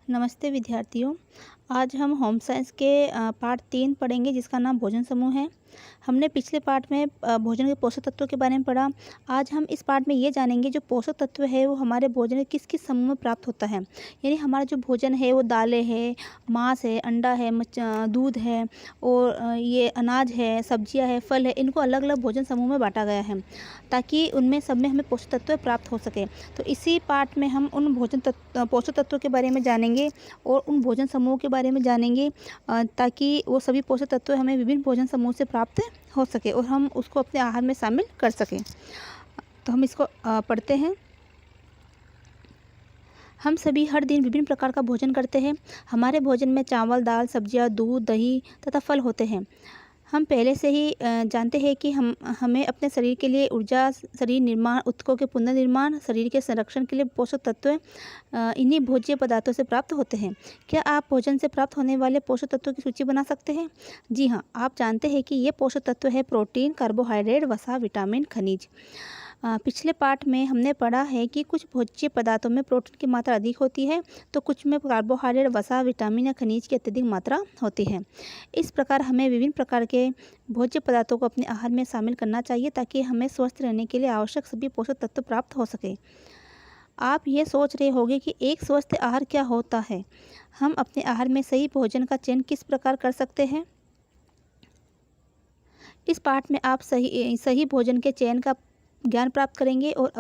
नमस्ते विद्यार्थियों। आज हम होम साइंस के पार्ट 3 पढ़ेंगे जिसका नाम भोजन समूह है। हमने पिछले पार्ट में भोजन के पोषक तत्वों के बारे में पढ़ा। आज हम इस पार्ट में ये जानेंगे जो पोषक तत्व है वो हमारे भोजन के किस किस समूह में प्राप्त होता है। यानी हमारा जो भोजन है वो दालें है, मांस है, अंडा है, दूध है और ये अनाज है, सब्जियां है, फल है, इनको अलग अलग भोजन समूह में बांटा गया है ताकि उनमें सब में हमें पोषक तत्व प्राप्त हो सके। तो इसी पार्ट में हम उन पोषक तत्वों के बारे में जानेंगे और उन भोजन समूह के बारे में जानेंगे ताकि वो सभी पोषक तत्व हमें विभिन्न भोजन समूह से प्राप्त हो सके और हम उसको अपने आहार में शामिल कर सकें। तो हम इसको पढ़ते हैं। हम सभी हर दिन विभिन्न प्रकार का भोजन करते हैं। हमारे भोजन में चावल, दाल, सब्जियां, दूध, दही तथा फल होते हैं। हम पहले से ही जानते हैं कि हमें अपने शरीर के लिए ऊर्जा, शरीर निर्माण, ऊतकों के पुनर्निर्माण, शरीर के संरक्षण के लिए पोषक तत्व इन्हीं भोज्य पदार्थों से प्राप्त होते हैं। क्या आप भोजन से प्राप्त होने वाले पोषक तत्वों की सूची बना सकते हैं? जी हाँ, आप जानते हैं कि ये पोषक तत्व है प्रोटीन, कार्बोहाइड्रेट, वसा, विटामिन, खनिज। पिछले पार्ट में हमने पढ़ा है कि कुछ भोज्य पदार्थों में प्रोटीन की मात्रा अधिक होती है तो कुछ में कार्बोहाइड्रेट, वसा, विटामिन या खनिज की अत्यधिक मात्रा होती है। इस प्रकार हमें विभिन्न प्रकार के भोज्य पदार्थों को अपने आहार में शामिल करना चाहिए ताकि हमें स्वस्थ रहने के लिए आवश्यक सभी पोषक तत्व प्राप्त हो सके। आप ये सोच रहे होंगे कि एक स्वस्थ आहार क्या होता है। हम अपने आहार में सही भोजन का चयन किस प्रकार कर सकते हैं? इस पाठ में आप सही भोजन के चयन का ज्ञान प्राप्त करेंगे और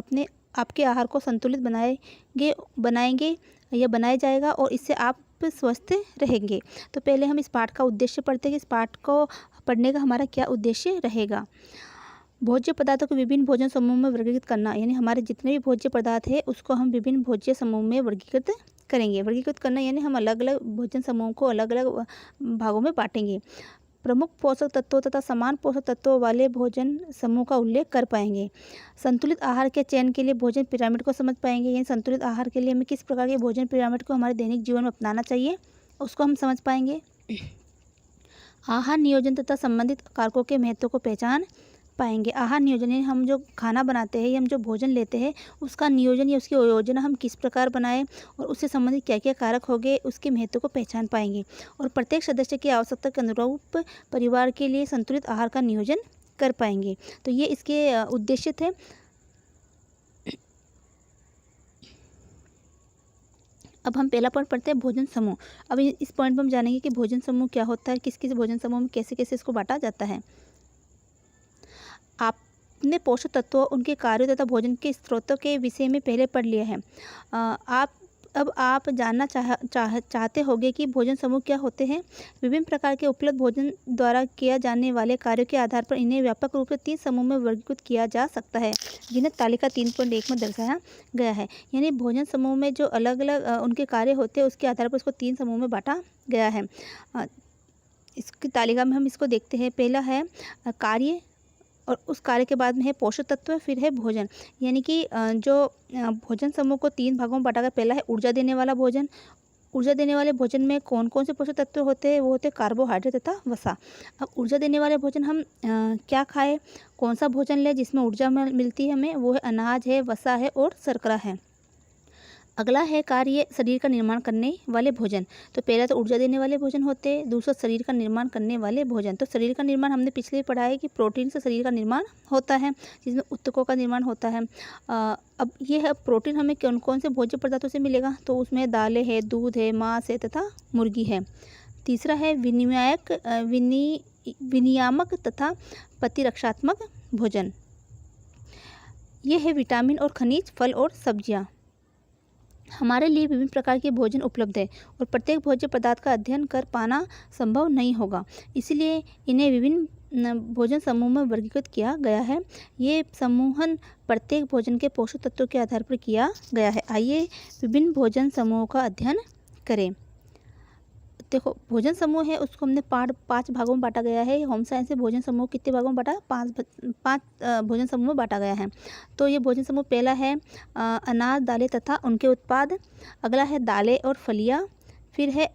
आपके आहार को संतुलित बनाएंगे या बनाया जाएगा और इससे आप स्वस्थ रहेंगे। तो पहले हम इस पाठ का उद्देश्य पढ़ते हैं कि इस पाठ को पढ़ने का हमारा क्या उद्देश्य रहेगा। भोज्य पदार्थों को विभिन्न भोजन समूह में वर्गीकृत करना, यानी हमारे जितने भी भोज्य पदार्थ है उसको हम विभिन्न भोज्य समूह में वर्गीकृत करेंगे। वर्गीकृत करना यानी हम अलग अलग भोजन समूह को अलग अलग भागों में बांटेंगे। प्रमुख पोषक तत्वों तथा समान पोषक तत्वों वाले भोजन समूह का उल्लेख कर पाएंगे। संतुलित आहार के चयन के लिए भोजन पिरामिड को समझ पाएंगे। यानी संतुलित आहार के लिए हमें किस प्रकार के भोजन पिरामिड को हमारे दैनिक जीवन में अपनाना चाहिए उसको हम समझ पाएंगे। आहार नियोजन तथा संबंधित कारकों के महत्व को पहचान पाएंगे। आहार नियोजन यानी हम जो खाना बनाते हैं या हम जो भोजन लेते हैं उसका नियोजन या उसकी योजना हम किस प्रकार बनाएं और उससे संबंधित क्या क्या कारक होंगे उसके महत्व को पहचान पाएंगे और प्रत्येक सदस्य की आवश्यकता के अनुरूप परिवार के लिए संतुलित आहार का नियोजन कर पाएंगे। तो ये इसके उद्देश्य थे। अब हम पहला पॉइंट पढ़ते हैं भोजन समूह। अब इस पॉइंट पर हम जानेंगे कि भोजन समूह क्या होता है, किस किस भोजन समूह में कैसे कैसे इसको बांटा जाता है। आपने पोषक तत्वों, उनके कार्यों तथा भोजन के स्रोतों के विषय में पहले पढ़ लिया है। आप जानना चाहते होंगे कि भोजन समूह क्या होते हैं। विभिन्न प्रकार के उपलब्ध भोजन द्वारा किया जाने वाले कार्यों के आधार पर इन्हें व्यापक रूप से 3 समूह में वर्गीकृत किया जा सकता है जिन्हें तालिका 3.1 में दर्शाया गया है। यानी भोजन समूह में जो अलग अलग उनके कार्य होते हैं उसके आधार पर इसको 3 समूह में बांटा गया है। इसकी तालिका में हम इसको देखते हैं। पहला है कार्य और उस कार्य के बाद में है पोषक तत्व, फिर है भोजन। यानी कि जो भोजन समूह को 3 भागों में बांटा गया। पहला है ऊर्जा देने वाला भोजन। ऊर्जा देने वाले भोजन में कौन कौन से पोषक तत्व होते हैं? वो होते हैं कार्बोहाइड्रेट तथा वसा। अब ऊर्जा देने वाले भोजन हम क्या खाएं, कौन सा भोजन लें जिसमें ऊर्जा मिलती है हमें? वो है अनाज है, वसा है और शर्करा है। अगला है कार्य शरीर का निर्माण करने वाले भोजन। तो पहला तो ऊर्जा देने वाले भोजन होते हैं, दूसरा शरीर का निर्माण करने वाले भोजन। तो शरीर का निर्माण हमने पिछले पढ़ा है कि प्रोटीन से शरीर का निर्माण होता है जिसमें ऊतकों का निर्माण होता है। अब ये है प्रोटीन हमें कौन कौन से भोज्य पदार्थों से मिलेगा? तो उसमें दालें है, दूध है, मांस है तथा मुर्गी है। तीसरा है विनियामक तथा प्रतिरक्षात्मक भोजन। ये है विटामिन और खनिज, फल और सब्जियाँ। हमारे लिए विभिन्न प्रकार के भोजन उपलब्ध है और प्रत्येक भोज्य पदार्थ का अध्ययन कर पाना संभव नहीं होगा, इसलिए इन्हें विभिन्न भोजन समूह में वर्गीकृत किया गया है। ये समूहन प्रत्येक भोजन के पोषक तत्वों के आधार पर किया गया है। आइए विभिन्न भोजन समूहों का अध्ययन करें। देखो, भोजन समूह है उसको हमने 5 भागों में बांटा गया है। होम साइंस से भोजन समूह कितने भागों में बांटा? 5 भोजन समूह में बांटा गया है। तो ये भोजन समूह पहला है अनाज, दालें तथा उनके उत्पाद। अगला है दालें और फलियाँ। फिर है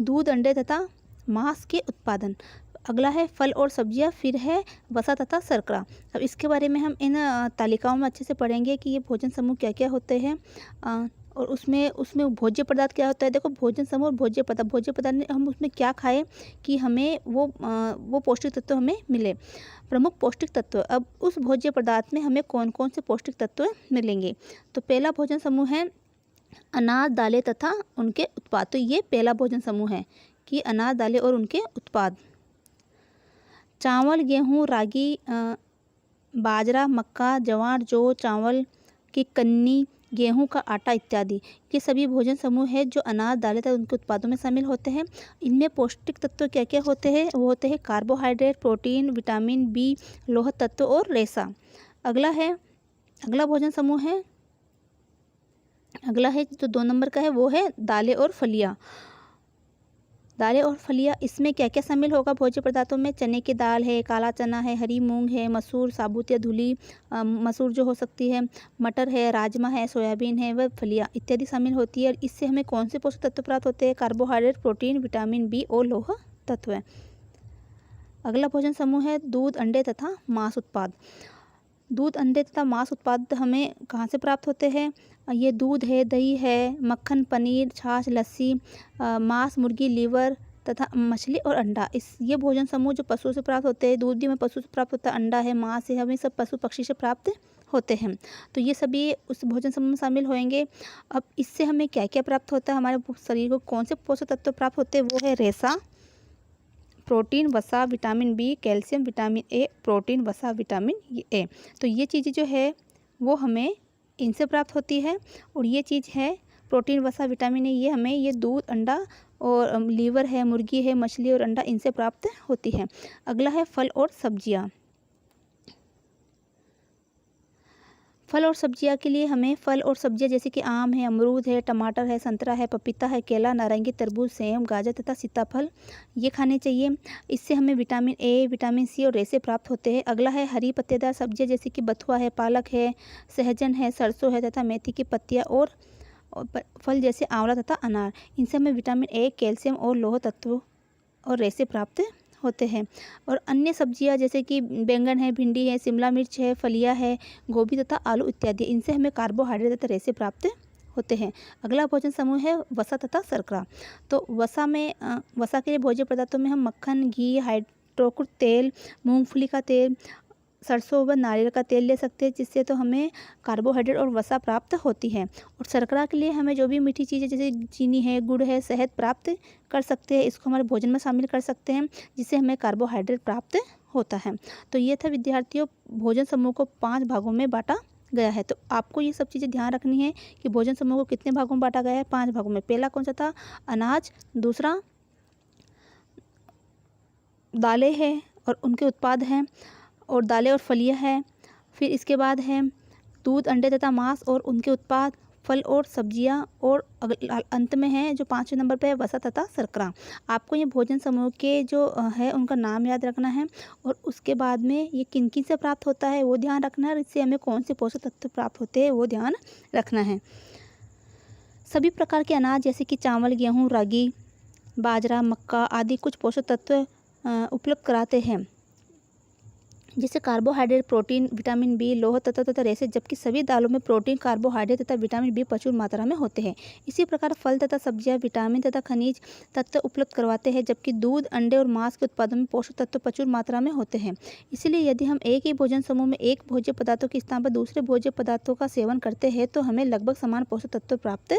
दूध, अंडे तथा मांस के उत्पादन। अगला है फल और सब्जियां। फिर है वसा तथा शर्करा। अब इसके बारे में हम इन तालिकाओं में अच्छे से पढ़ेंगे कि ये भोजन समूह क्या क्या होते हैं और उसमें उसमें भोज्य पदार्थ क्या होता है, देखो भोजन समूह और भोज्य पदार्थ में हम उसमें क्या खाएं कि हमें वो पौष्टिक तत्व हमें मिले। प्रमुख पौष्टिक तत्व, अब उस भोज्य पदार्थ में हमें कौन कौन से पौष्टिक तत्व मिलेंगे। तो पहला भोजन समूह है अनाज, दालें तथा उनके उत्पाद। तो ये पहला भोजन समूह है कि अनाज, दालें और उनके उत्पाद। चावल, गेहूँ, रागी, बाजरा, मक्का, ज्वार, जौ, चावल की कन्नी, गेहूं का आटा इत्यादि, ये सभी भोजन समूह है जो अनाज, दालें तथा उनके उत्पादों में शामिल होते हैं। इनमें पौष्टिक तत्व क्या क्या होते हैं, वो होते हैं कार्बोहाइड्रेट, प्रोटीन, विटामिन बी, लौह तत्व और रेशा। अगला भोजन समूह है, अगला है जो 2 नंबर का है वो है दालें और फलियाँ। दालें और फलियाँ, इसमें क्या क्या शामिल होगा भोज्य पदार्थों में, चने की दाल है, काला चना है, हरी मूंग है, मसूर, साबुत या धुली मसूर जो हो सकती है, मटर है, राजमा है, सोयाबीन है, वह फलियाँ इत्यादि शामिल होती है। और इससे हमें कौन से पोषक तत्व प्राप्त होते हैं, कार्बोहाइड्रेट, प्रोटीन, विटामिन बी और लौह तत्व है। अगला भोजन समूह है दूध, अंडे तथा मांस उत्पाद। दूध, अंडे तथा मांस उत्पाद हमें कहाँ से प्राप्त होते हैं, ये दूध है, दही है, मक्खन, पनीर, छाछ, लस्सी, मांस, मुर्गी, लीवर तथा मछली और अंडा। ये भोजन समूह जो पशु से प्राप्त होते हैं, दूध भी हमें पशु से प्राप्त होता है, अंडा है, मांस है, हमें सब पशु पक्षी से प्राप्त होते हैं। तो ये सभी उस भोजन समूह में शामिल होंगे। अब इससे हमें क्या क्या प्राप्त होता है, हमारे शरीर को कौन से पोषक तत्व प्राप्त होते हैं, वो है रेशा, प्रोटीन, वसा, vitamin B, calcium, vitamin A, protein, वसा, विटामिन ए। तो ये चीज़ें जो है वो हमें इनसे प्राप्त होती है। और ये चीज़ है प्रोटीन, वसा, विटामिन ए, ये हमें ये दूध, अंडा और लीवर है, मुर्गी है, मछली और अंडा, इनसे प्राप्त होती है। अगला है फल और सब्जियां। फल और सब्जियां के लिए हमें फल और सब्जियां जैसे कि आम है, अमरूद है, टमाटर है, संतरा है, पपीता है, केला, नारंगी, तरबूज, सेम, गाजर तथा सीताफल, ये खाने चाहिए। इससे हमें विटामिन ए, विटामिन सी और रेशे प्राप्त होते हैं। अगला है हरी पत्तेदार सब्जियां जैसे कि बथुआ है, पालक है, सहजन है, सरसों है तथा मेथी की पत्तियाँ और फल जैसे आंवला तथा अनार, इनसे हमें विटामिन ए, कैल्शियम और लौह तत्व और रेशे प्राप्त होते हैं। और अन्य सब्जियां जैसे कि बैंगन है, भिंडी है, शिमला मिर्च है, फलियां है, गोभी तथा आलू इत्यादि, इनसे हमें कार्बोहाइड्रेट तथा रेशे प्राप्त होते हैं। अगला भोजन समूह है वसा तथा शर्करा। तो वसा के लिए भोज्य पदार्थों में हम मक्खन, घी, हाइड्रोक्रोट तेल, मूंगफली का तेल, सरसों व नारियल का तेल ले सकते हैं, जिससे तो हमें कार्बोहाइड्रेट और वसा प्राप्त होती है। और शर्करा के लिए हमें जो भी मीठी चीज़ें जैसे चीनी है, गुड़ है, शहद प्राप्त कर सकते हैं, इसको हमारे भोजन में शामिल कर सकते हैं, जिससे हमें कार्बोहाइड्रेट प्राप्त होता है। तो ये था विद्यार्थियों, भोजन समूह को 5 भागों में बांटा गया है। तो आपको ये सब चीज़ें ध्यान रखनी है कि भोजन समूह को कितने भागों में बांटा गया है, 5 भागों में। पहला कौन सा था, अनाज, दूसरा दालें हैं और उनके उत्पाद हैं, और दालें और फलियां हैं। फिर इसके बाद है दूध, अंडे तथा मांस और उनके उत्पाद, फल और सब्जियां, और अंत में है जो 5वें नंबर पे है वसा तथा शर्करा। आपको ये भोजन समूह के जो है उनका नाम याद रखना है, और उसके बाद में ये किन किन से प्राप्त होता है वो ध्यान रखना है, और इससे हमें कौन से पोषक तत्व प्राप्त होते हैं वो ध्यान रखना है। सभी प्रकार के अनाज जैसे कि चावल, गेहूँ, रागी, बाजरा, मक्का आदि कुछ पोषक तत्व उपलब्ध कराते हैं, जिससे कार्बोहाइड्रेट, प्रोटीन, विटामिन बी, लौह तत्व तथा रेशे, जबकि सभी दालों में प्रोटीन, कार्बोहाइड्रेट तथा विटामिन बी प्रचुर मात्रा में होते हैं। इसी प्रकार फल तथा सब्जियां विटामिन तथा खनिज तत्व उपलब्ध करवाते हैं, जबकि दूध, अंडे और मांस के उत्पादों में पोषक तत्व प्रचुर मात्रा में होते हैं। इसलिए यदि हम एक ही भोजन समूह में एक भोज्य पदार्थों के स्थान पर दूसरे भोज्य पदार्थों का सेवन करते हैं तो हमें लगभग समान पोषक तत्व प्राप्त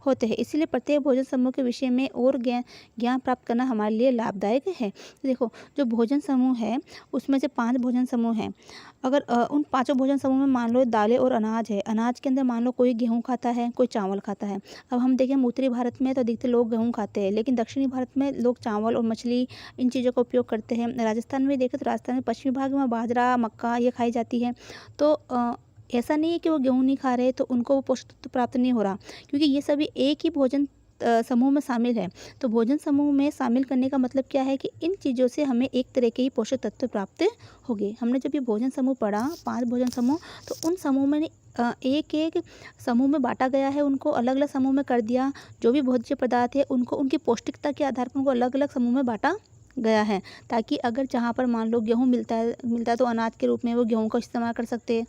होते हैं। इसलिए प्रत्येक भोजन समूह के विषय में और ज्ञान प्राप्त करना हमारे लिए लाभदायक है। तो देखो, जो भोजन समूह है उसमें से 5 भोजन समूह हैं। अगर उन 5 भोजन समूह में मान लो दालें और अनाज है, अनाज के अंदर मान लो कोई गेहूँ खाता है, कोई चावल खाता है। अब हम देखें उत्तरी भारत में तो अधिकतर लोग गेहूँ खाते हैं, लेकिन दक्षिणी भारत में लोग चावल और मछली इन चीज़ों का उपयोग करते हैं। राजस्थान में देखें तो राजस्थान में पश्चिमी भाग में बाजरा, मक्का ये खाई जाती है। तो ऐसा नहीं है कि वो गेहूँ नहीं खा रहे तो उनको वो पोषक तत्व प्राप्त नहीं हो रहा, क्योंकि ये सभी एक ही भोजन समूह में शामिल है। तो भोजन समूह में शामिल करने का मतलब क्या है कि इन चीज़ों से हमें एक तरह के ही पोषक तत्व प्राप्त होंगे। हमने जब ये भोजन समूह पढ़ा, 5 भोजन समूह, तो उन समूह में एक एक समूह में बांटा गया है, उनको अलग अलग समूह में कर दिया। जो भी भोज्य पदार्थ है उनको उनकी पौष्टिकता के आधार पर उनको अलग अलग समूह में बांटा गया है, ताकि अगर जहाँ पर मान लो गेहूँ मिलता है तो अनाज के रूप में वो गेहूँ का इस्तेमाल कर सकते हैं।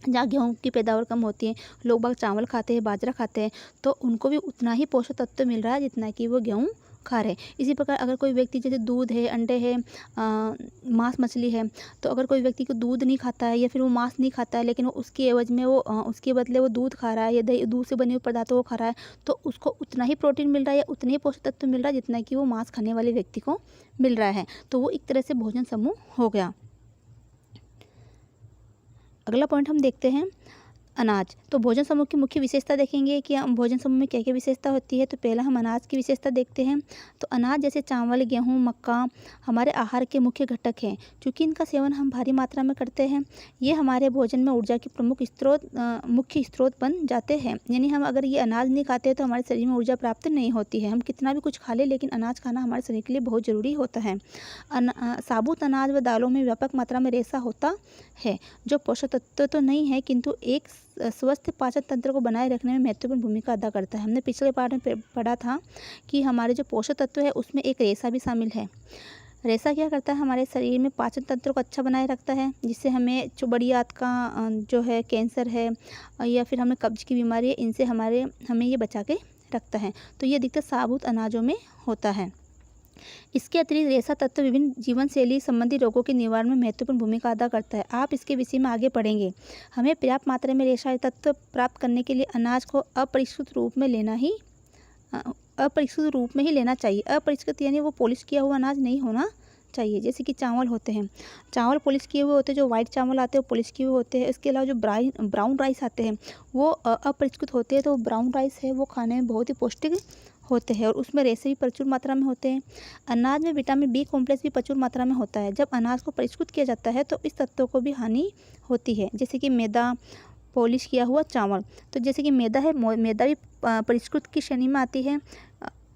जहाँ गेहूँ की पैदावार कम होती है, लोग बाग चावल खाते हैं, बाजरा खाते हैं, तो उनको भी उतना ही पोषक तत्व मिल रहा है जितना कि वो गेहूँ खा रहे हैं। इसी प्रकार अगर कोई व्यक्ति जैसे दूध है, अंडे है, मांस मछली है, तो अगर कोई व्यक्ति को दूध नहीं खाता है या फिर वो मांस नहीं खाता है, लेकिन वो उसके एवज में वो उसके बदले वो दूध खा रहा है या दही दूध से बने हुए पदार्थों को खा रहा है, तो उसको उतना ही प्रोटीन मिल रहा है या उतने ही पोषक तत्व मिल रहा है जितना कि वो मांस खाने वाले व्यक्ति को मिल रहा है। तो वो एक तरह से भोजन समूह हो गया। अगला पॉइंट हम देखते हैं अनाज। तो भोजन समूह की मुख्य विशेषता देखेंगे कि हम भोजन समूह में क्या क्या विशेषता होती है। तो पहला हम अनाज की विशेषता देखते हैं। तो अनाज जैसे चावल, गेहूँ, मक्का हमारे आहार के मुख्य घटक हैं। चूँकि इनका सेवन हम भारी मात्रा में करते हैं, ये हमारे भोजन में ऊर्जा के प्रमुख मुख्य स्रोत बन जाते हैं। यानी हम अगर ये अनाज नहीं खाते तो हमारे शरीर में ऊर्जा प्राप्त नहीं होती है। हम कितना भी कुछ खा लें, लेकिन अनाज खाना हमारे शरीर के लिए बहुत ज़रूरी होता है। साबुत अनाज व दालों में व्यापक मात्रा में रेशा होता है, जो पोषक तत्व तो नहीं है किंतु एक स्वस्थ पाचन तंत्र को बनाए रखने में महत्वपूर्ण भूमिका अदा करता है। हमने पिछले पार्ट में पढ़ा था कि हमारे जो पोषक तत्व है उसमें एक रेशा भी शामिल है। रेशा क्या करता है, हमारे शरीर में पाचन तंत्र को अच्छा बनाए रखता है, जिससे हमें चुबड़ियात का जो है कैंसर है या फिर हमें कब्ज की बीमारी है, इनसे हमें ये बचा के रखता है। तो ये अधिकतर साबुत अनाजों में होता है। इसके अतिरिक्त रेशा तत्व विभिन्न जीवन शैली संबंधी रोगों के निवारण में महत्वपूर्ण भूमिका अदा करता है। आप इसके विषय में आगे पढ़ेंगे। हमें पर्याप्त मात्रा में रेशा तत्व प्राप्त करने के लिए अनाज को अपरिष्कृत रूप में लेना चाहिए। अपरिष्कृत यानी वो पॉलिश किया हुआ अनाज नहीं होना चाहिए। जैसे कि चावल होते हैं, चावल पॉलिश किए हुए होते हैं, जो वाइट चावल आते हैं वो पॉलिश किए हुए होते हैं। इसके अलावा जो ब्राउन राइस आते हैं वो अपरिष्कृत होते हैं। तो ब्राउन राइस है वो खाने में बहुत ही पौष्टिक होते हैं और उसमें रेशे भी प्रचुर मात्रा में होते हैं। अनाज में विटामिन बी कॉम्प्लेक्स भी प्रचुर मात्रा में होता है। जब अनाज को परिष्कृत किया जाता है तो इस तत्वों को भी हानि होती है। जैसे कि मैदा, पॉलिश किया हुआ चावल। तो जैसे कि मैदा है, मैदा भी परिष्कृत की श्रेणी में आती है,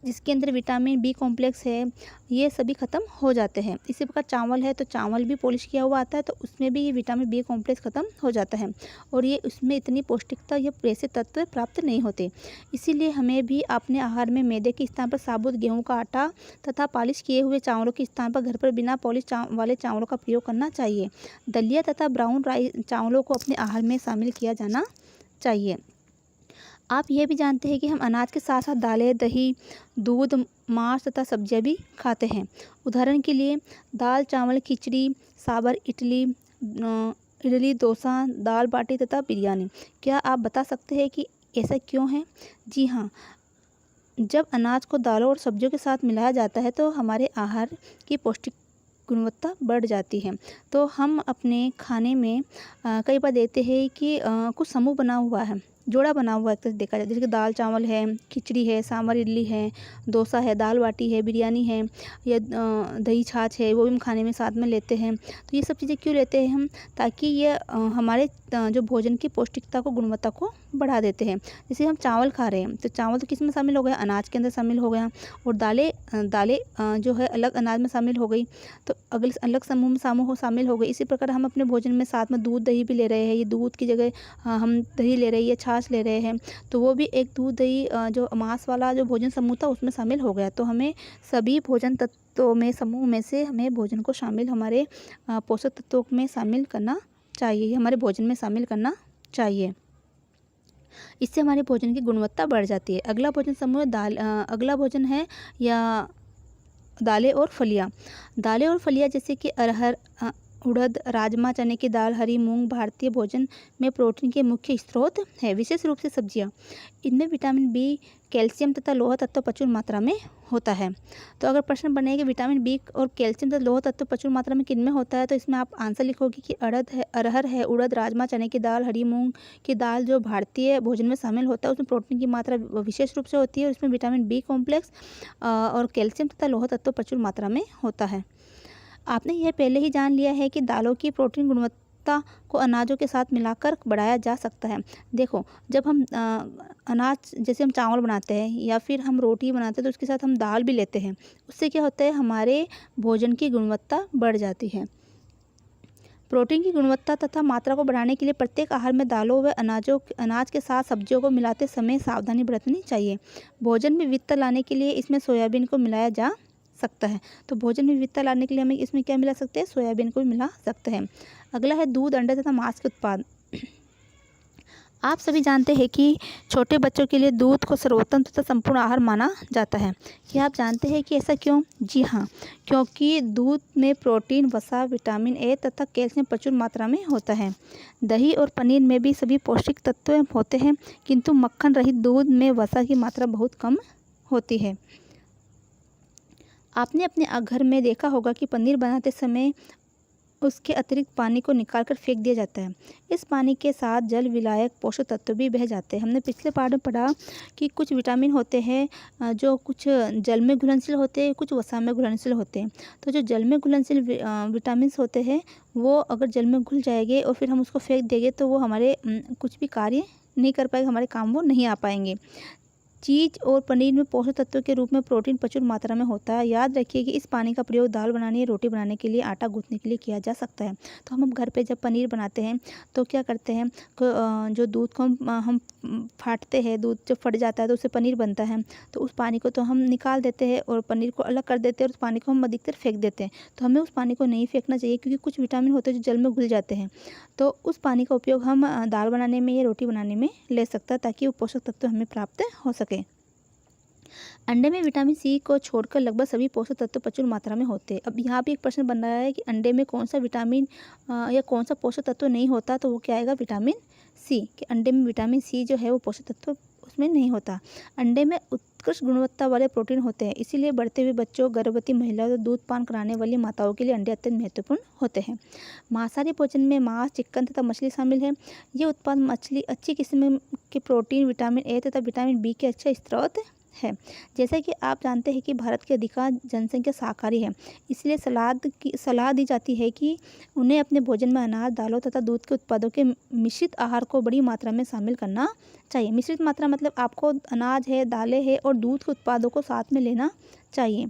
जिसके अंदर विटामिन बी कॉम्प्लेक्स है, ये सभी ख़त्म हो जाते हैं। इसी प्रकार चावल है तो चावल भी पॉलिश किया हुआ आता है, तो उसमें भी ये विटामिन बी कॉम्प्लेक्स ख़त्म हो जाता है और ये उसमें इतनी पौष्टिकता या रेशे तत्व प्राप्त नहीं होते। इसीलिए हमें भी अपने आहार में मैदे के स्थान पर साबुत गेहूं का आटा तथा पॉलिश किए हुए चावलों के स्थान पर घर पर बिना पॉलिश वाले चावलों का प्रयोग करना चाहिए। दलिया तथा ब्राउन राइस चावलों को अपने आहार में शामिल किया जाना चाहिए। आप ये भी जानते हैं कि हम अनाज के साथ साथ दालें, दही, दूध, मांस तथा सब्जियां भी खाते हैं। उदाहरण के लिए दाल, चावल, खिचड़ी, सांभर, इडली, डोसा, दाल बाटी तथा बिरयानी। क्या आप बता सकते हैं कि ऐसा क्यों है? जी हाँ, जब अनाज को दालों और सब्जियों के साथ मिलाया जाता है तो हमारे आहार की पौष्टिक गुणवत्ता बढ़ जाती है। तो हम अपने खाने में कई बार देखते हैं कि कुछ समूह बना हुआ है, जोड़ा बना हुआ है, एक तरह से देखा जाए। जैसे कि दाल चावल है, खिचड़ी है, सांभर इडली है, डोसा है, दाल बाटी है, बिरयानी है या दही छाछ है, वो भी हम खाने में साथ में लेते हैं। तो ये सब चीज़ें क्यों लेते हैं हम? ताकि ये हमारे जो भोजन की पौष्टिकता को, गुणवत्ता को बढ़ा देते हैं। जैसे हम चावल खा रहे हैं तो चावल तो किस में शामिल हो गया? अनाज के अंदर शामिल हो गया। और दालें जो है अलग अनाज में शामिल हो गई, तो अगले अलग समूह में शामिल हो गई। इसी प्रकार हम अपने भोजन में साथ में दूध दही भी ले रहे हैं। ये दूध की जगह हम दही ले रहे हैं या छाछ ले रहे हैं, तो वो भी एक दूध दही जो मांस वाला जो भोजन समूह था उसमें शामिल हो गया। तो हमें सभी भोजन तत्वों में, समूह में से हमें भोजन को शामिल, हमारे पोषक तत्वों में शामिल करना चाहिए, हमारे भोजन में शामिल करना चाहिए। इससे हमारे भोजन की गुणवत्ता बढ़ जाती है। अगला भोजन समूह अगला भोजन है या दालें और फलियाँ। दालें और फलियाँ जैसे कि अरहर, उड़द, राजमा, चने की दाल, हरी मूंग भारतीय भोजन में प्रोटीन के मुख्य स्रोत है। विशेष रूप से सब्जियां, इनमें विटामिन बी, कैल्शियम तथा लोहा तत्व प्रचुर मात्रा में होता है। तो अगर प्रश्न बने कि विटामिन बी और कैल्शियम तथा लोहा तत्व प्रचुर मात्रा में किन में होता है, तो इसमें आप आंसर लिखोगे कि अरहर है, उड़द, राजमा, चने की दाल, हरी मूंग की दाल जो भारतीय भोजन में शामिल होता है उसमें प्रोटीन की मात्रा विशेष रूप से होती है और इसमें विटामिन बी कॉम्प्लेक्स और कैल्शियम तथा लोहा तत्व प्रचुर मात्रा में होता है। आपने यह पहले ही जान लिया है कि दालों की प्रोटीन गुणवत्ता को अनाजों के साथ मिलाकर बढ़ाया जा सकता है। देखो, जब हम अनाज जैसे हम चावल बनाते हैं या फिर हम रोटी बनाते हैं तो उसके साथ हम दाल भी लेते हैं, उससे क्या होता है, हमारे भोजन की गुणवत्ता बढ़ जाती है। प्रोटीन की गुणवत्ता तथा मात्रा को बढ़ाने के लिए प्रत्येक आहार में दालों व अनाज के साथ सब्जियों को मिलाते समय सावधानी बरतनी चाहिए। भोजन में विविधता लाने के लिए इसमें सोयाबीन को मिलाया जा सकता है। तो भोजन में विविधता लाने के लिए हमें इसमें क्या मिला सकते हैं? सोयाबीन को भी मिला सकते हैं। अगला है दूध, अंडे तथा मांस के उत्पाद। आप सभी जानते हैं कि छोटे बच्चों के लिए दूध को सर्वोत्तम तथा संपूर्ण आहार माना जाता है। क्या आप जानते हैं कि ऐसा क्यों? जी हाँ, क्योंकि दूध में प्रोटीन, वसा, विटामिन ए तथा कैल्शियम प्रचुर मात्रा में होता है। दही और पनीर में भी सभी पौष्टिक तत्व होते हैं, किंतु मक्खन रहित दूध में वसा की मात्रा बहुत कम होती है। आपने अपने घर में देखा होगा कि पनीर बनाते समय उसके अतिरिक्त पानी को निकालकर फेंक दिया जाता है। इस पानी के साथ जल विलायक पोषक तत्व भी बह जाते हैं। हमने पिछले पाठ में पढ़ा कि कुछ विटामिन होते हैं जो कुछ जल में घुलनशील होते हैं, कुछ वसा में घुलनशील होते हैं। तो जो जल में घुलनशील विटामिन होते हैं वो अगर जल में घुल जाएंगे और फिर हम उसको फेंक देंगे तो वो हमारे कुछ भी कार्य नहीं कर पाएंगे, हमारे काम वो नहीं आ पाएंगे। चीज़ और पनीर में पोषक तत्वों के रूप में प्रोटीन प्रचुर मात्रा में होता है। याद रखिए कि इस पानी का प्रयोग दाल बनाने या रोटी बनाने के लिए, आटा गूंथने के लिए किया जा सकता है। तो हम घर पे जब पनीर बनाते हैं तो क्या करते हैं, जो दूध को हम फाटते हैं, दूध जब फट जाता है तो उससे पनीर बनता है। तो उस पानी को तो हम निकाल देते हैं और पनीर को अलग कर देते हैं और उस पानी को हम अधिकतर फेंक देते हैं। तो हमें उस पानी को नहीं फेंकना चाहिए, क्योंकि कुछ विटामिन होते हैं जो जल में घुल जाते हैं। तो उस पानी का उपयोग हम दाल बनाने में या रोटी बनाने में ले सकते हैं, ताकि वो पोषक तत्व हमें प्राप्त हो सके। अंडे में विटामिन सी को छोड़कर लगभग सभी पोषक तत्व प्रचुर मात्रा में होते हैं। अब यहाँ भी एक प्रश्न बन रहा है कि अंडे में कौन सा विटामिन या कौन सा पोषक तत्व नहीं होता, तो वो क्या आएगा? Vitamin C. कि अंडे में विटामिन सी जो है वो पोषक तत्व उसमें नहीं होता। अंडे में उत्कृष्ट गुणवत्ता वाले प्रोटीन होते हैं, इसीलिए बढ़ते हुए बच्चों, गर्भवती महिलाओं और दूध पान कराने वाली माताओं के लिए अंडे अत्यंत महत्वपूर्ण होते हैं। मांसाहारी भोजन में मांस, चिकन तथा मछली शामिल है। ये उत्पाद मछली अच्छी किस्म के प्रोटीन, विटामिन ए तथा विटामिन बी के अच्छे स्रोत है। जैसा कि आप जानते हैं कि भारत की अधिकांश जनसंख्या शाकाहारी है, इसलिए सलाह दी जाती है कि उन्हें अपने भोजन में अनाज, दालों तथा दूध के उत्पादों के मिश्रित आहार को बड़ी मात्रा में शामिल करना चाहिए। मिश्रित मात्रा मतलब आपको अनाज है, दालें है और दूध के उत्पादों को साथ में लेना चाहिए।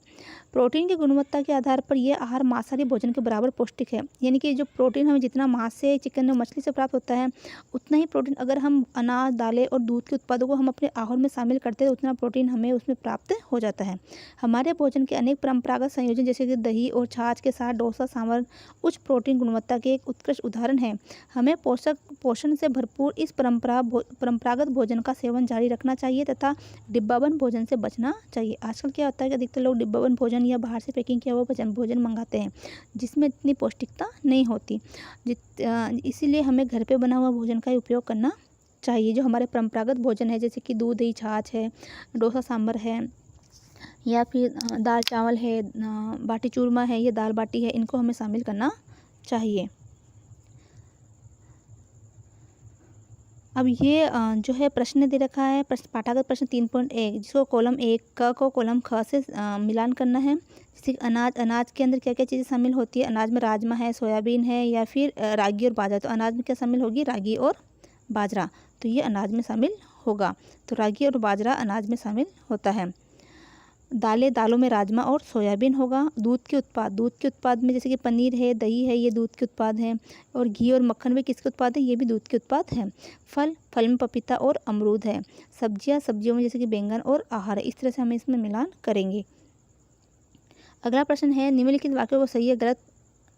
प्रोटीन की गुणवत्ता के आधार पर यह आहार मांसाहारी भोजन के बराबर पौष्टिक है। यानी कि जो प्रोटीन हमें जितना मांस से, चिकन और मछली से प्राप्त होता है, उतना ही प्रोटीन अगर हम अनाज, दालें और दूध के उत्पादों को हम अपने आहार में शामिल करते हैं तो उतना प्रोटीन हमें उसमें प्राप्त हो जाता है। हमारे भोजन के अनेक परंपरागत संयोजन जैसे कि दही और छाछ के साथ डोसा, सांभर उच्च प्रोटीन गुणवत्ता के एक उत्कृष्ट उदाहरण है। हमें पोषण से भरपूर इस परंपरागत भोजन का सेवन जारी रखना चाहिए तथा डिब्बाबंद भोजन से बचना चाहिए। आजकल क्या होता है कि अधिकतर लोग डिब्बाबंद भोजन या बाहर से पैकिंग किया हुआ भोजन मंगाते हैं, जिसमें इतनी पौष्टिकता नहीं होती। इसीलिए हमें घर पे बना हुआ भोजन का ही उपयोग करना चाहिए। जो हमारे परंपरागत भोजन है, जैसे कि दूध, दही, छाछ है, डोसा, सांभर है, या फिर दाल चावल है, बाटी चूरमा है, या दाल बाटी है, इनको हमें शामिल करना चाहिए। अब ये जो है प्रश्न दे रखा है, पाठागत प्रश्न 3.1, जिसको कॉलम 1 क को कॉलम ख से मिलान करना है। जैसे अनाज के अंदर क्या क्या चीज़ें शामिल होती है? अनाज में राजमा है, सोयाबीन है, या फिर रागी और बाजरा। तो अनाज में क्या शामिल होगी? रागी और बाजरा। तो ये अनाज में शामिल होगा। तो रागी और बाजरा अनाज में शामिल होता है। दालों में राजमा और सोयाबीन होगा। दूध के उत्पाद में जैसे कि पनीर है, दही है, ये दूध के उत्पाद हैं। और घी और मक्खन भी किसके उत्पाद हैं? ये भी दूध के उत्पाद हैं। फल में पपीता और अमरूद है। सब्जियों में जैसे कि बैंगन और आहार है। इस तरह से हमें इसमें मिलान करेंगे। अगला प्रश्न है, निम्नलिखित वाक्यों को सही या गलत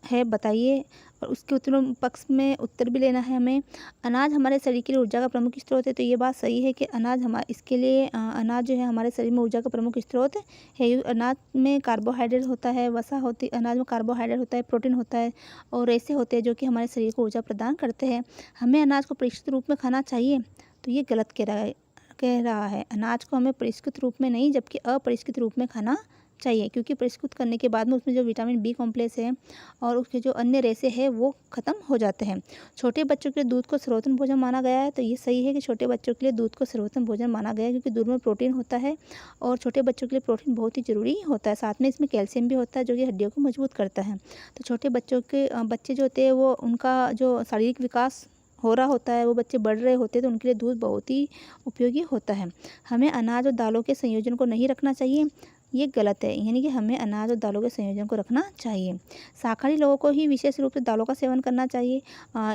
है बताइए, और उसके उत्तरों पक्ष में उत्तर भी लेना है हमें। अनाज हमारे शरीर के लिए ऊर्जा का प्रमुख स्रोत है। तो ये बात सही है कि अनाज अनाज जो है हमारे शरीर में ऊर्जा का प्रमुख स्रोत है। अनाज में कार्बोहाइड्रेट होता है, वसा होती, अनाज में कार्बोहाइड्रेट होता है, प्रोटीन होता है और ऐसे होते हैं जो कि हमारे शरीर को ऊर्जा प्रदान करते हैं। हमें अनाज को परिष्कृत रूप में खाना चाहिए, तो ये गलत कह रहा है। अनाज को हमें परिष्कृत रूप में नहीं, जबकि अपरिष्कृत रूप में खाना चाहिए, क्योंकि परिष्कृत करने के बाद में उसमें जो विटामिन बी कॉम्प्लेक्स है और उसके जो अन्य रेशे हैं वो ख़त्म हो जाते हैं। छोटे बच्चों के लिए दूध को सर्वोत्तम भोजन माना गया है। तो ये सही है कि छोटे बच्चों के लिए दूध को सर्वोत्तम भोजन माना गया है, क्योंकि दूध में प्रोटीन होता है और छोटे बच्चों के लिए प्रोटीन बहुत ही ज़रूरी होता है। साथ में इसमें कैल्शियम भी होता है, जो कि हड्डियों को मजबूत करता है। तो छोटे बच्चे जो होते हैं वो, उनका जो शारीरिक विकास हो रहा होता है, वो बच्चे बढ़ रहे होते हैं, तो उनके लिए दूध बहुत ही उपयोगी होता है। हमें अनाज और दालों के संयोजन को नहीं रखना चाहिए, ये गलत है। यानी कि हमें अनाज और दालों के संयोजन को रखना चाहिए। शाकाहारी लोगों को ही विशेष रूप से दालों का सेवन करना चाहिए।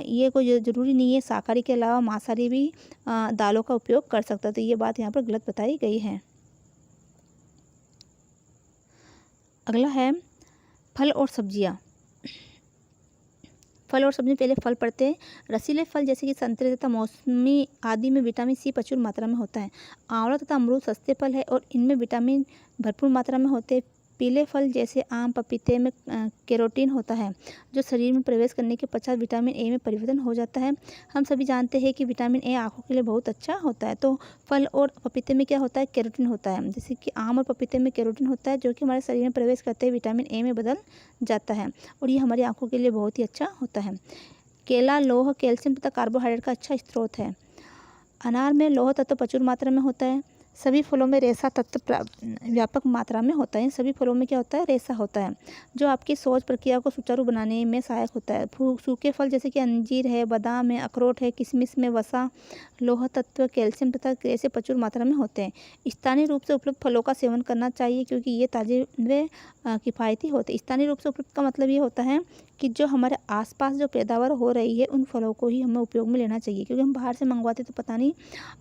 ये कोई ज़रूरी नहीं है, शाकाहारी के अलावा मांसाहारी भी दालों का उपयोग कर सकता है। तो ये बात यहाँ पर गलत बताई गई है। अगला है फल और सब्जियाँ। फल और सब्जी, पहले फल पढ़ते हैं। रसीले फल जैसे कि संतरे तथा मौसमी आदि में विटामिन सी प्रचुर मात्रा में होता है। आंवला तथा अमरूद सस्ते फल है और इनमें विटामिन भरपूर मात्रा में होते हैं। पीले फल जैसे आम, पपीते में कैरोटीन होता है, जो शरीर में प्रवेश करने के पश्चात विटामिन ए में परिवर्तन हो जाता है। हम सभी जानते हैं कि विटामिन ए आँखों के लिए बहुत अच्छा होता है। तो फल और पपीते में क्या होता है, कैरोटीन होता है। जैसे कि आम और पपीते में कैरोटीन होता है, जो कि हमारे शरीर में प्रवेश करते ही विटामिन ए में बदल जाता है और ये हमारी आँखों के लिए बहुत ही अच्छा होता है। केला लौह, कैल्शियम तथा कार्बोहाइड्रेट का अच्छा स्रोत है। अनार में लौह तत्व प्रचुर मात्रा में होता है। सभी फलों में रेशा तत्व व्यापक मात्रा में होता है। सभी फलों में क्या होता है, रेशा होता है, जो आपकी सोच प्रक्रिया को सुचारू बनाने में सहायक होता है। सूखे फल जैसे कि अंजीर है, बादाम है, अखरोट है, किशमिश में वसा, लौह तत्व, कैल्शियम तथा रेशे प्रचुर मात्रा में होते हैं। स्थानीय रूप से उपलब्ध फलों का सेवन करना चाहिए क्योंकि ये ताजे व किफ़ायती होते हैं। स्थानीय रूप से उपलब्ध का मतलब ये होता है कि जो हमारे आसपास जो पैदावार हो रही है उन फलों को ही हमें उपयोग में लेना चाहिए, क्योंकि हम बाहर से मंगवाते तो पता नहीं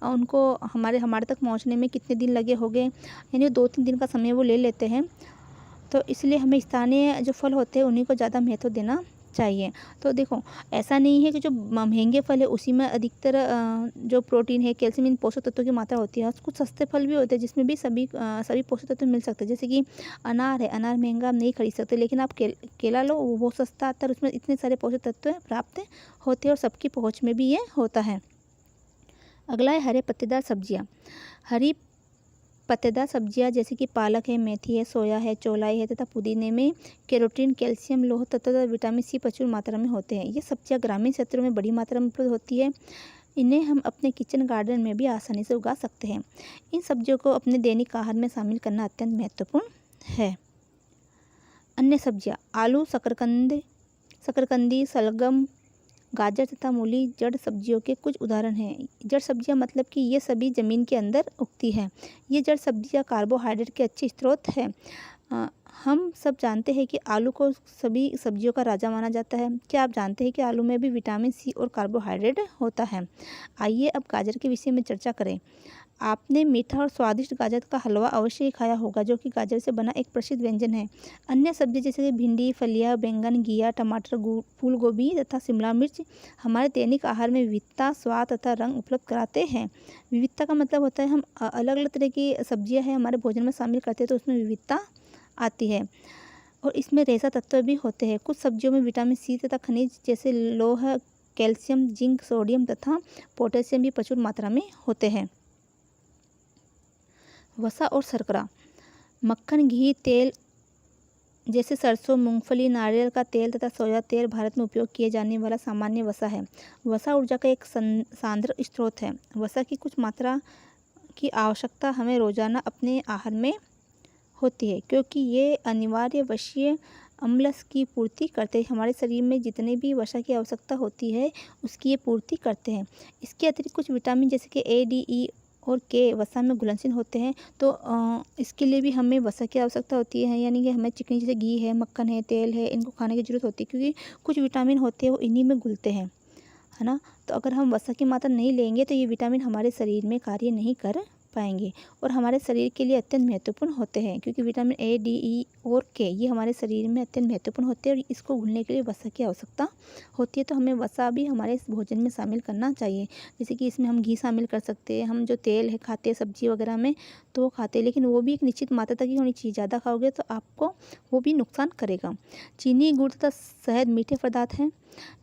उनको हमारे तक पहुंचने में कितने दिन लगे होंगे, यानी 2-3 दिन का समय वो ले लेते हैं। तो इसलिए हमें स्थानीय जो फल होते हैं उन्हीं को ज़्यादा महत्व देना चाहिए। तो देखो, ऐसा नहीं है कि जो महंगे फल है उसी में अधिकतर जो प्रोटीन है, कैल्शियम, इन पोषक तत्वों की मात्रा होती है। कुछ सस्ते फल भी होते हैं जिसमें भी सभी पोषक तत्व मिल सकते हैं। जैसे कि अनार है, अनार महंगा आप नहीं खरीद सकते, लेकिन आप केला लो, वो बहुत सस्ता आता है, उसमें इतने सारे पोषक तत्व प्राप्त होते हैं और सबकी पहुँच में भी ये होता है। अगला है हरे पत्तेदार सब्जियाँ। हरी पत्तेदार सब्जियां जैसे कि पालक है, मेथी है, सोया है, चौलाई है तथा पुदीने में कैरोटीन, कैल्शियम, लौह तत्व तथा विटामिन सी प्रचुर मात्रा में होते हैं। ये सब्जियां ग्रामीण क्षेत्रों में बड़ी मात्रा में उपलब्ध होती है। इन्हें हम अपने किचन गार्डन में भी आसानी से उगा सकते हैं। इन सब्जियों को अपने दैनिक आहार में शामिल करना अत्यंत महत्वपूर्ण है। अन्य सब्जियां आलू, शकरकंदी, सलगम, गाजर तथा मूली जड़ सब्जियों के कुछ उदाहरण हैं। जड़ सब्जियां मतलब कि ये सभी ज़मीन के अंदर उगती हैं। ये जड़ सब्जियां कार्बोहाइड्रेट के अच्छे स्रोत हैं। हम सब जानते हैं कि आलू को सभी सब्जियों का राजा माना जाता है। क्या आप जानते हैं कि आलू में भी विटामिन सी और कार्बोहाइड्रेट होता है? आइए अब गाजर के विषय में चर्चा करें। आपने मीठा और स्वादिष्ट गाजर का हलवा अवश्य ही खाया होगा, जो कि गाजर से बना एक प्रसिद्ध व्यंजन है। अन्य सब्जी जैसे कि भिंडी, फलियां, बैंगन, घिया, टमाटर, फूल गोभी तथा शिमला मिर्च हमारे दैनिक आहार में विविधता, स्वाद तथा रंग उपलब्ध कराते हैं। विविधता का मतलब होता है हम अलग अलग तरह की सब्जियां हैं हमारे भोजन में शामिल करते हैं तो उसमें विविधता आती है और इसमें रेशा तत्व भी होते हैं। कुछ सब्जियों में विटामिन सी तथा खनिज जैसे लौह, कैल्शियम, जिंक, सोडियम तथा पोटेशियम भी प्रचुर मात्रा में होते हैं। वसा और शर्करा, मक्खन, घी, तेल जैसे सरसों, मूंगफली, नारियल का तेल तथा सोया तेल भारत में उपयोग किए जाने वाला सामान्य वसा है। वसा ऊर्जा का एक सांद्र स्रोत है। वसा की कुछ मात्रा की आवश्यकता हमें रोजाना अपने आहार में होती है, क्योंकि ये अनिवार्य वसीय अम्ल की पूर्ति करते हैं। हमारे शरीर में जितने भी वसा की आवश्यकता होती है उसकी ये पूर्ति करते हैं। इसके अतिरिक्त कुछ विटामिन जैसे कि ए, डी, ई और के वसा में घुलनशील होते हैं, तो इसके लिए भी हमें वसा की आवश्यकता होती है। यानी कि हमें चिकनी जैसे घी है, मक्खन है, तेल है, इनको खाने की ज़रूरत होती है, क्योंकि कुछ विटामिन होते हैं वो इन्हीं में घुलते हैं, है ना। तो अगर हम वसा की मात्रा नहीं लेंगे तो ये विटामिन हमारे शरीर में कार्य नहीं कर पाएंगे और हमारे शरीर के लिए अत्यंत महत्वपूर्ण होते हैं, क्योंकि विटामिन ए, डी, ई और के ये हमारे शरीर में अत्यंत महत्वपूर्ण होते हैं और इसको घुलने के लिए वसा की आवश्यकता होती है। तो हमें वसा भी हमारे भोजन में शामिल करना चाहिए। जैसे कि इसमें हम घी शामिल कर सकते हैं, हम जो तेल है खाते हैं सब्जी वगैरह में तो वो खाते हैं, लेकिन वो भी एक निश्चित मात्रा तक ही होनी चाहिए। ज़्यादा खाओगे तो आपको वो भी नुकसान करेगा। चीनी, गुड़ तथा शहद मीठे पदार्थ हैं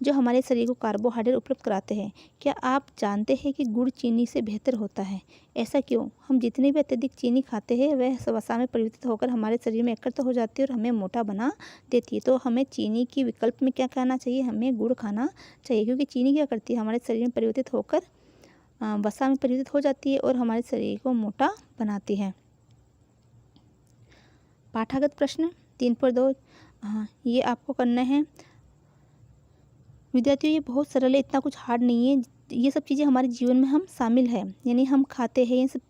जो हमारे शरीर को कार्बोहाइड्रेट उपलब्ध कराते हैं। क्या आप जानते हैं कि गुड़ चीनी से बेहतर होता है? ऐसा क्यों? हम जितनी भी अत्यधिक चीनी खाते हैं वह वसा में परिवर्तित होकर हमारे शरीर में एकत्र हो जाती है और हमें मोटा बना देती है। तो हमें चीनी की विकल्प में क्या खाना चाहिए? हमें गुड़ खाना चाहिए, क्योंकि चीनी क्या करती है, हमारे शरीर में परिवर्तित होकर वसा में परिवर्तित हो जाती है और हमारे शरीर को मोटा बनाती है। पाठागत प्रश्न 3/2, ये आपको करना है विद्यार्थियों। ये बहुत सरल है, इतना कुछ हार्ड नहीं है। ये सब चीज़ें हमारे जीवन में हम शामिल है, यानी हम खाते हैं ये सब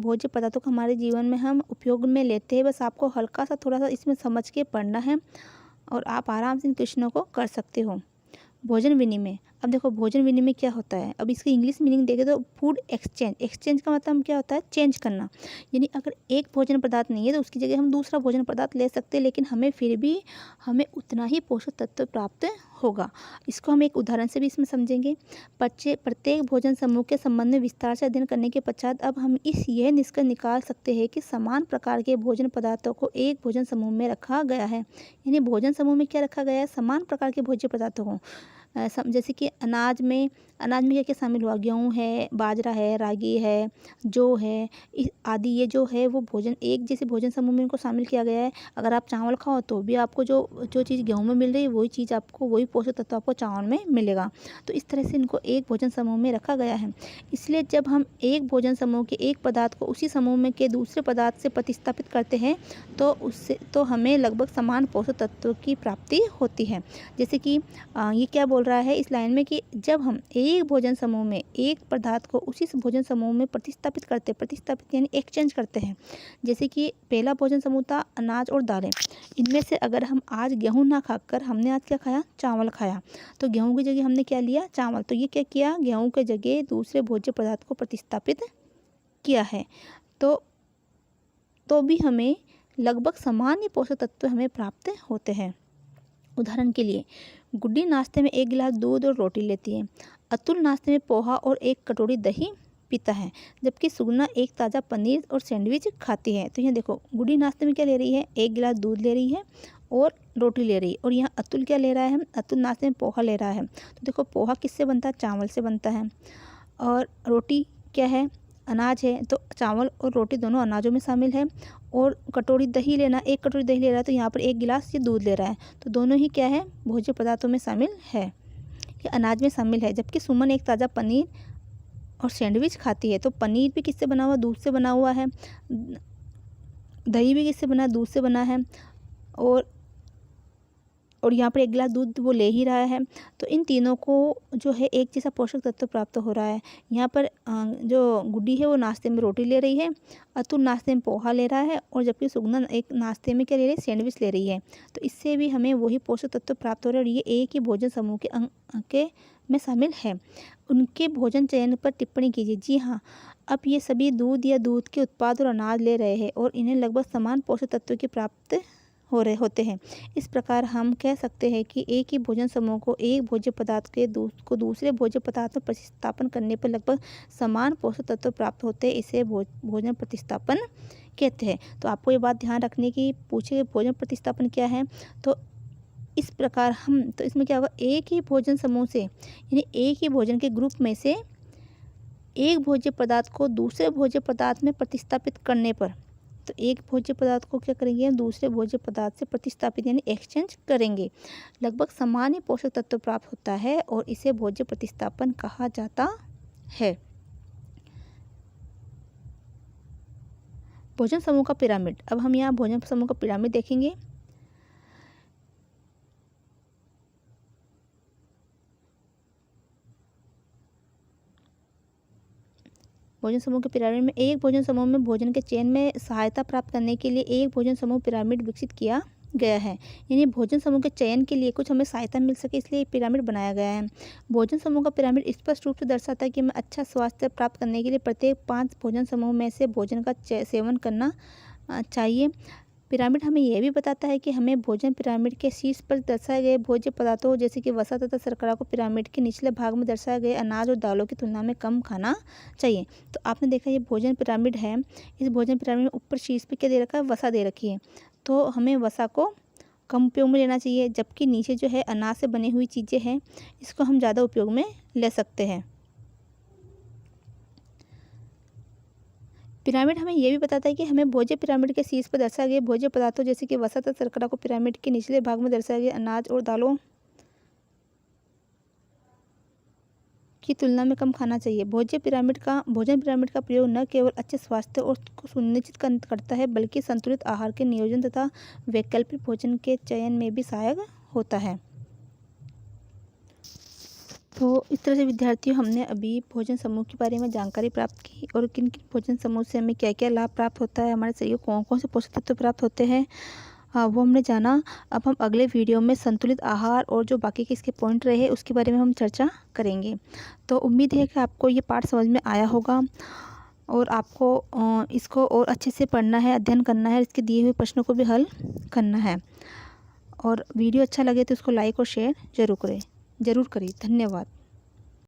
भोज्य पदार्थों को हमारे जीवन में हम उपयोग में लेते हैं। बस आपको हल्का सा थोड़ा सा इसमें समझ के पढ़ना है और आप आराम से इन क्वेश्चनों को कर सकते हो। भोजन विनिमय, अब देखो भोजन विनिमय क्या होता है, अब इसकी इंग्लिश मीनिंग देखें तो फूड एक्सचेंज। एक्सचेंज का मतलब क्या होता है, चेंज करना। यानी अगर एक भोजन पदार्थ नहीं है तो उसकी जगह हम दूसरा भोजन पदार्थ ले सकते हैं, लेकिन हमें फिर भी हमें उतना ही पोषक तत्व प्राप्त होगा। इसको हम एक उदाहरण से भी इसमें समझेंगे। प्रत्येक भोजन समूह के संबंध में विस्तार से अध्ययन करने के पश्चात अब हम यह निष्कर्ष निकाल सकते हैं कि समान प्रकार के भोजन पदार्थों को एक भोजन समूह में रखा गया है। यानी भोजन समूह में क्या रखा गया है, समान प्रकार के भोज्य पदार्थों को। जैसे कि अनाज में क्या क्या शामिल हुआ, गेहूँ है, बाजरा है, रागी है, जौ है, आदि ये जो है वो भोजन एक जैसे भोजन समूह में इनको शामिल किया गया है। अगर आप चावल खाओ तो भी आपको जो चीज़ गेहूँ में मिल रही है वही चीज़ आपको, वही पोषक तत्व आपको चावल में मिलेगा। तो इस तरह से इनको एक भोजन समूह में रखा गया है। इसलिए जब हम एक भोजन समूह के एक पदार्थ को उसी समूह में के दूसरे पदार्थ से प्रतिस्थापित करते हैं तो हमें लगभग समान पोषक तत्वों की प्राप्ति होती है। जैसे कि ये क्या बोल रहा है इस लाइन में कि जब हम एक भोजन समूह में एक पदार्थ को उसी भोजन समूह में प्रतिस्थापित यानी एक्सचेंज करते हैं। जैसे कि पहला भोजन समूह था अनाज और दालें। इनमें से अगर हम आज गेहूं ना खाकर हमने आज क्या खाया, चावल खाया, तो गेहूं की जगह हमने क्या लिया, चावल। तो ये क्या किया, गेहूं के जगह दूसरे भोज्य पदार्थ को प्रतिस्थापित किया है। तो भी हमें लगभग समान ही पोषक तत्व हमें प्राप्त होते हैं। उदाहरण के लिए गुड्डी नाश्ते में 1 गिलास दूध और रोटी लेती है। अतुल नाश्ते में पोहा और 1 कटोरी दही पीता है, जबकि सुगना एक ताज़ा पनीर और सैंडविच खाती है। तो यहाँ देखो गुड्डी नाश्ते में क्या ले रही है, 1 गिलास दूध ले रही है और रोटी ले रही है। और यहाँ अतुल क्या ले रहा है, अतुल नाश्ते में पोहा ले रहा है। तो देखो पोहा किससे बनता है, चावल से बनता है। और रोटी क्या है, अनाज है, तो चावल और रोटी दोनों अनाजों में शामिल है। और कटोरी दही लेना, 1 कटोरी दही ले रहा है, तो यहाँ पर 1 गिलास ये दूध ले रहा है। तो दोनों ही क्या है, भोज्य पदार्थों में शामिल है, ये अनाज में शामिल है। जबकि सुमन एक ताज़ा पनीर और सैंडविच खाती है। तो पनीर भी किससे बना हुआ, दूध से बना हुआ है। दही भी किससे बना, दूध से बना है। और यहाँ पर 1 गिलास दूध वो ले ही रहा है। तो इन तीनों को जो है एक जैसा पोषक तत्व प्राप्त हो रहा है। यहाँ पर जो गुड्डी है वो नाश्ते में रोटी ले रही है, अतुल नाश्ते में पोहा ले रहा है, और जबकि सुगना एक नाश्ते में क्या ले रही है, सैंडविच ले रही है। तो इससे भी हमें वही पोषक तत्व प्राप्त हो रहे हैं, और ये एक ही भोजन समूह के में शामिल है। उनके भोजन चयन पर टिप्पणी कीजिए। जी हाँ, अब ये सभी दूध या दूध के उत्पाद और अनाज ले रहे हैं और इन्हें लगभग समान पोषक तत्व की प्राप्त होते हैं। इस प्रकार हम कह सकते हैं कि एक ही भोजन समूह को एक भोज्य पदार्थ को दूसरे भोज्य पदार्थ में प्रतिस्थापन करने पर लगभग समान पोषक तत्व प्राप्त होते हैं। इसे भोजन प्रतिस्थापन कहते हैं। तो आपको ये बात ध्यान रखने की पूछे भोजन प्रतिस्थापन क्या है। तो इस प्रकार तो इसमें क्या होगा, एक ही भोजन समूह से यानी एक ही भोजन के ग्रुप में से एक भोज्य पदार्थ को दूसरे भोज्य पदार्थ में प्रतिस्थापित करने पर, तो एक भोज्य पदार्थ को क्या करेंगे, हम दूसरे भोज्य पदार्थ से प्रतिस्थापित यानी एक्सचेंज करेंगे, लगभग समान ही पोषक तत्व प्राप्त होता है और इसे भोज्य प्रतिस्थापन कहा जाता है। भोजन समूह का पिरामिड। अब हम यहाँ भोजन समूह का पिरामिड देखेंगे। भोजन समूह के पिरामिड में एक भोजन समूह में भोजन के चयन में सहायता प्राप्त करने के लिए एक भोजन समूह पिरामिड विकसित किया गया है। यानी भोजन समूह के चयन के लिए कुछ हमें सहायता मिल सके, इसलिए पिरामिड बनाया गया है। भोजन समूह का पिरामिड स्पष्ट रूप से दर्शाता है कि हमें अच्छा स्वास्थ्य प्राप्त करने के लिए प्रत्येक 5 भोजन समूह में से भोजन का सेवन करना चाहिए। पिरामिड हमें यह भी बताता है कि हमें भोजन पिरामिड के शीर्ष पर दर्शाए गए भोज्य पदार्थों जैसे कि वसा तथा शर्करा को पिरामिड के निचले भाग में दर्शाए गए अनाज और दालों की तुलना में कम खाना चाहिए। तो आपने देखा ये भोजन पिरामिड है। इस भोजन पिरामिड में ऊपर शीर्ष पे क्या दे रखा है, वसा दे रखी है। तो हमें वसा को कम उपयोग में लेना चाहिए, जबकि नीचे जो है अनाज से बनी हुई चीज़ें हैं इसको हम ज़्यादा उपयोग में ले सकते हैं। पिरामिड हमें यह भी बताता है कि हमें भोज्य पिरामिड के शीर्ष पर दर्शाए गए भोज्य पदार्थों जैसे कि वसा तथा शर्करा को पिरामिड के निचले भाग में दर्शाए गए अनाज और दालों की तुलना में कम खाना चाहिए। भोजन पिरामिड का प्रयोग न केवल अच्छे स्वास्थ्य और को सुनिश्चित करता है, बल्कि संतुलित आहार के नियोजन तथा वैकल्पिक भोजन के चयन में भी सहायक होता है। तो इस तरह से विद्यार्थियों, हमने अभी भोजन समूह के बारे में जानकारी प्राप्त की और किन किन भोजन समूह से हमें क्या क्या लाभ प्राप्त होता है, हमारे शरीर को कौन कौन से पोषक तत्व प्राप्त होते हैं, वो हमने जाना। अब हम अगले वीडियो में संतुलित आहार और जो बाकी के इसके पॉइंट रहे उसके बारे में हम चर्चा करेंगे। तो उम्मीद है कि आपको ये पाठ समझ में आया होगा और आपको इसको और अच्छे से पढ़ना है, अध्ययन करना है, इसके दिए हुए प्रश्नों को भी हल करना है। और वीडियो अच्छा लगे तो इसको लाइक और शेयर ज़रूर करें। धन्यवाद।